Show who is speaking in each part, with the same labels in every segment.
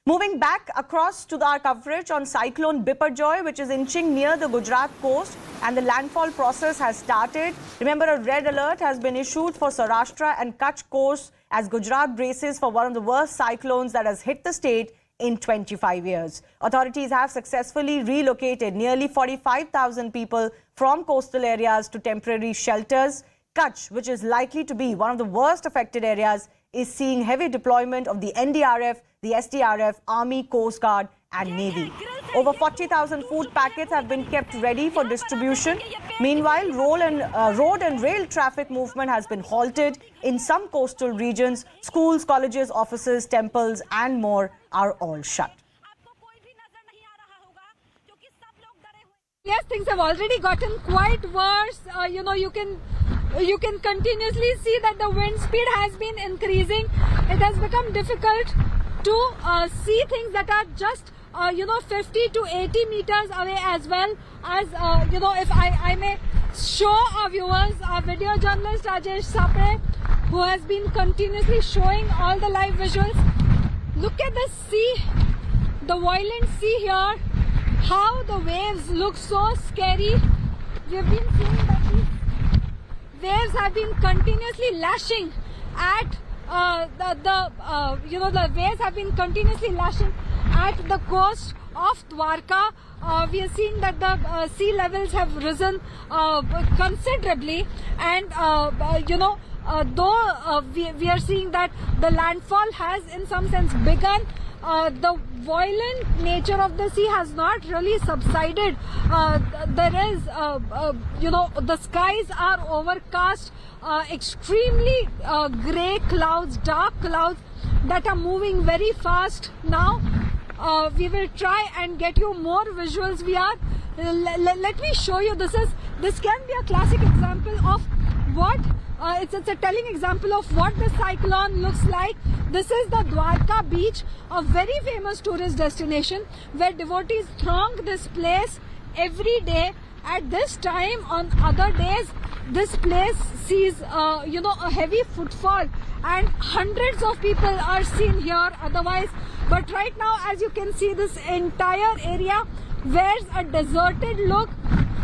Speaker 1: Moving back across to our coverage on Cyclone Biporjoy, which is inching near the Gujarat coast, and the landfall process has started. Remember, a red alert has been issued for Saurashtra and Kutch coast as Gujarat braces for one of the worst cyclones that has hit the state in 25 years. Authorities have successfully relocated nearly 45,000 people from coastal areas to temporary shelters. Kutch, which is likely to be one of the worst affected areas, is seeing heavy deployment of the NDRF, the SDRF, Army, Coast Guard and Navy. Over 40,000 food packets have been kept ready for distribution. Meanwhile, road and rail traffic movement has been halted in some coastal regions. Schools, colleges, offices, temples and more are all shut.
Speaker 2: Yes, things have already gotten quite worse. You can continuously see that the wind speed has been increasing. It has become difficult to see things that are just 50 to 80 meters away, as well as if I may show our viewers, our video journalist Rajesh Sapre, who has been continuously showing all the live visuals. Look at the sea, the violent sea here, how the waves look so scary. We've been seeing that these waves have been continuously lashing at the waves have been continuously lashing at the coast of Dwarka. We are seeing that the sea levels have risen considerably, and though we are seeing that the landfall has in some sense begun, the violent nature of the sea has not really subsided. There is, the skies are overcast, extremely grey clouds, dark clouds that are moving very fast now. We will try and get you more visuals. Let me show you. This can be a classic example of what it's a telling example of what the cyclone looks like. This is the Dwarka beach, a very famous tourist destination where devotees throng this place every day. At this time, on other days, this place sees a heavy footfall and hundreds of people are seen here otherwise. But right now, as you can see, this entire area wears a deserted look.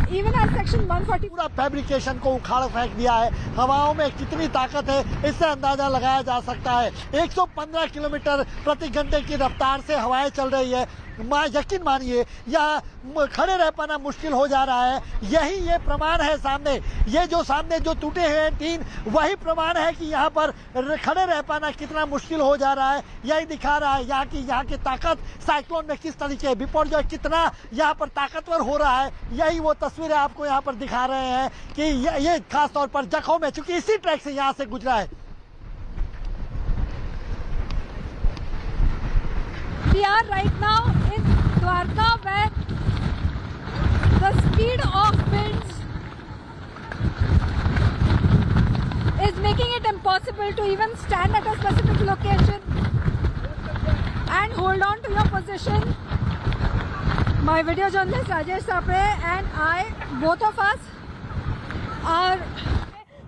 Speaker 2: Even at section 140
Speaker 3: पूरा fabrication को उखाड़ फेंक दिया है। हवाओं में कितनी ताकत है इससे अंदाजा लगाया जा सकता है। 115 किलोमीटर प्रति घंटे की रफ्तार से हवाएं चल रही है। यकीन मानिए यहाँ खड़े रह पाना मुश्किल हो जा रहा है। यही ये प्रमाण है सामने, ये जो सामने जो टूटे हैं टीन, वही प्रमाण है कि यहाँ पर खड़े रह पाना कितना मुश्किल हो जा रहा है। यही दिखा रहा है यहाँ की ताकत साइक्लोन में किस तरीके बिपरजॉय कितना यहाँ पर ताकतवर हो रहा है। यही वो तस्वीरें आपको यहाँ पर दिखा रहे हैं कि ये खास तौर पर जखौ में, चूंकि इसी ट्रैक से यहाँ से गुजरा है।
Speaker 2: We are right now in Dwarka, where the speed of winds is making it impossible to even stand at a specific location and hold on to your position. My video journalist Rajesh Sapre and I, both of us, are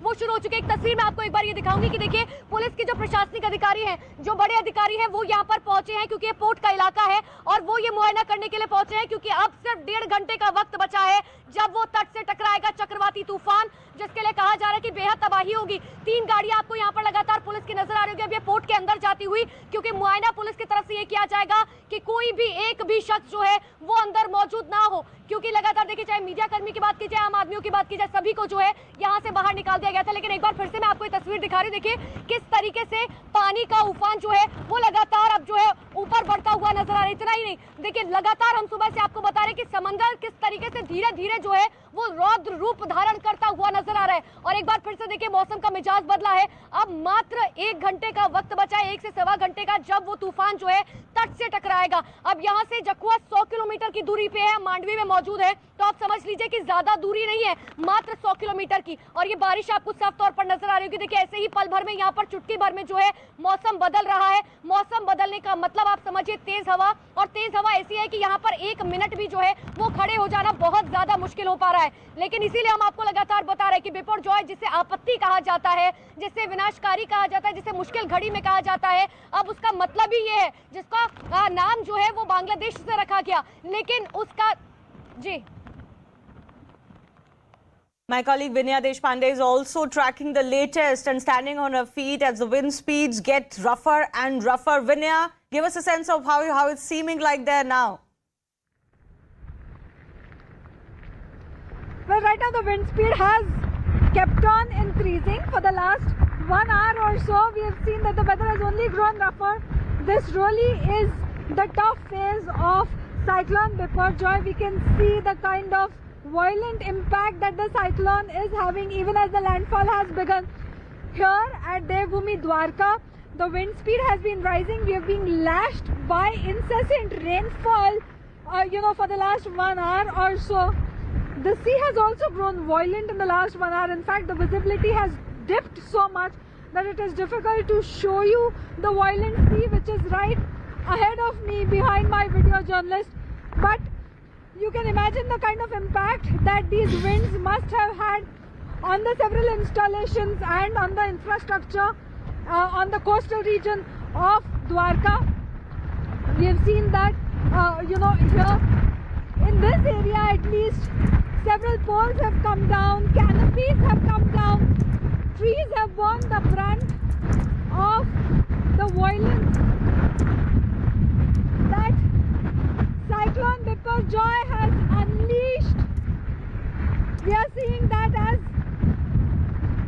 Speaker 4: वो शुरू हो चुके। एक तस्वीर में आपको एक बार ये दिखाऊंगी कि देखिए पुलिस के जो प्रशासनिक अधिकारी हैं, जो बड़े अधिकारी हैं, वो यहाँ पर पहुंचे हैं क्योंकि ये पोर्ट का इलाका है और वो ये मुआयना करने के लिए पहुंचे हैं क्योंकि अब सिर्फ 1.5 घंटे का वक्त बचा है जब वो तट से टकराएगा चक्रवाती तूफान, जिसके लिए कहा जा रहा है कि बेहद तबाही होगी। 3 गाड़ियां आपको यहाँ पर लगातार पुलिस की नजर आ रही होगी अब ये पोर्ट के अंदर जाती हुई, क्योंकि मुआयना पुलिस की तरफ से ये किया जाएगा कि कोई भी एक भी शख्स जो है वो अंदर मौजूद ना हो, क्योंकि लगातार देखिए चाहे मीडिया कर्मी की बात की जाए, आम आदमियों की बात की जाए, सभी को जो है यहाँ से बाहर निकाल दिया गया था। लेकिन एक बार फिर से मैं आपको ये तस्वीर दिखा रही हूँ, देखिए किस तरीके से पानी का उफान जो है वो लगातार अब जो है ऊपर बढ़ता हुआ नजर आ रहा है। इतना ही नहीं, देखिए लगातार हम सुबह से आपको बता रहे हैं कि समंदर किस तरीके से धीरे धीरे जो है वो रौद्र रूप धारण करता हुआ नजर आ रहा है। और एक बार फिर से देखिए मौसम का मिजाज बदला है। अब मात्र 1 घंटे का वक्त बचा है, 1 से सवा घंटे का, जब वो तूफान जो है तट से टकराएगा। अब यहाँ से जखुआ 100 किलोमीटर की दूरी पे है, मांडवी में मौजूद है, तो आप समझ लीजिए कि ज्यादा दूरी नहीं है, मात्र 100 किलोमीटर की। और ये बारिश आपको साफ तौर पर नजर आ रही होगी। देखिए ऐसे ही पल भर में यहाँ पर चुटकी भर में जो है मौसम बदल रहा है। मौसम बदलने का मतलब आप समझिए तेज हवा, और तेज हवा ऐसी है कि यहाँ पर 1 मिनट भी जो है वो खड़े हो जाना बहुत ज्यादा मुश्किल हो पा रहा है। लेकिन इसीलिए हम आपको लगातार बता रहे हैं कि बिपरजॉय, जिसे आपत्ति कहा जाता है, जिसे विनाशकारी कहा जाता है, जिसे मुश्किल घड़ी में कहा जाता है, अब उसका मतलब ही ये है, जिसका नाम जो है वो बांग्लादेश से रखा गया, लेकिन उसका जी।
Speaker 1: My colleague Vinaya Deshpande is also tracking the latest and standing on her feet as the wind speeds get rougher and rougher. Vinaya, give us a sense of how it's seeming like there now.
Speaker 2: Well, right now the wind speed has kept on increasing for the last 1 hour or so. We have seen that the weather has only grown rougher. This really is the tough phase of Cyclone Biporjoy. We can see the kind of violent impact that the cyclone is having even as the landfall has begun. Here at Devbhoomi Dwarka, the wind speed has been rising. We are being lashed by incessant rainfall, for the last 1 hour or so. The sea has also grown violent in the last 1 hour. In fact, the visibility has dipped so much that it is difficult to show you the violent sea which is right ahead of me behind my video journalist. But you can imagine the kind of impact that these winds must have had on the several installations and on the infrastructure on the coastal region of Dwarka. We have seen that, here in this area at least, several poles have come down, canopies have come down, trees have borne the brunt of the violence that Cyclone Biporjoy has unleashed. We are seeing that as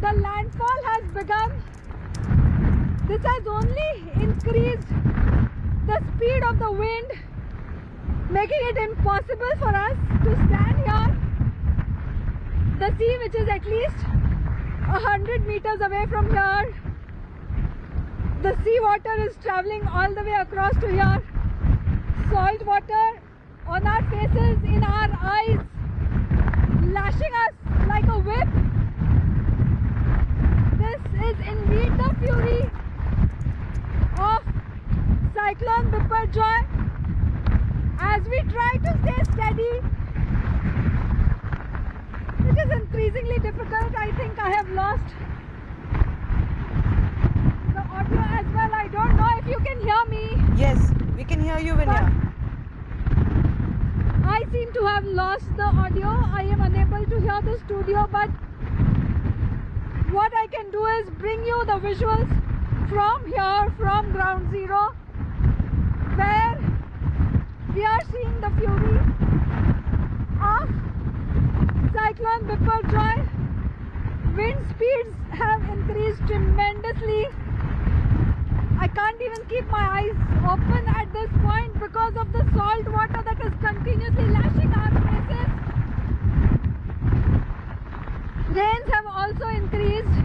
Speaker 2: the landfall has begun, this has only increased the speed of the wind, making it impossible for us to stand here. The sea, which is at least 100 meters away from here, the sea water is traveling all the way across to here. Salt water on our faces, in our eyes, lashing us like a whip. This is indeed the fury of Cyclone Biporjoy. As we try to stay steady, it is increasingly difficult. I think I have lost the audio as well. I don't know if you can hear me.
Speaker 1: Yes, we can hear you, Vinaya.
Speaker 2: I seem to have lost the audio. I am unable to hear the studio, but what I can do is bring you the visuals from here, from ground zero, where we are seeing the fury of Cyclone Biporjoy. Wind speeds have increased tremendously. I can't even keep my eyes open at this point because of the salt water that is continuously lashing our faces. Rains have also increased.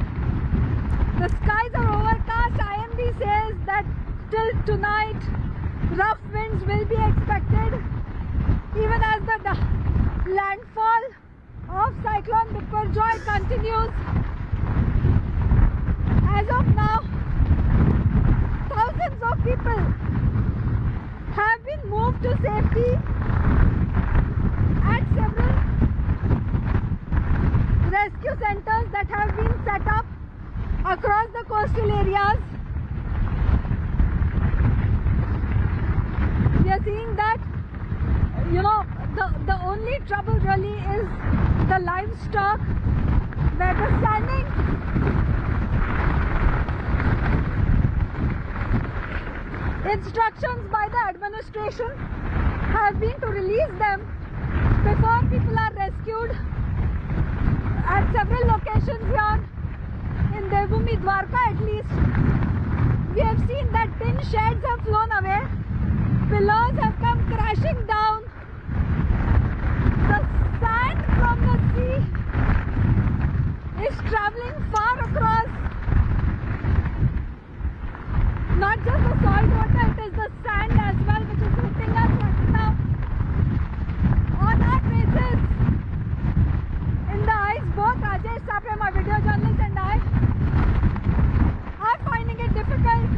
Speaker 2: The skies are overcast. IMD says that till tonight rough winds will be expected even as the landfall of Cyclone Biporjoy continues. As of now, thousands of people have been moved to safety at several rescue centers that have been set up across the coastal areas. We are seeing that, the only trouble really is the livestock, where the standing instructions by the administration have been to release them before people are rescued at several locations here in Devbhoomi Dwarka. At least we have seen that tin sheds have flown away, pillars have come crashing down, the sand from the sea is traveling far across. Not just the salt water, it is the sand as well which is hitting us right now on our faces, in the eyes. Both Rajesh Sapre, my video journalist, and I are finding it difficult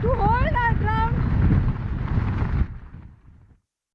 Speaker 2: to hold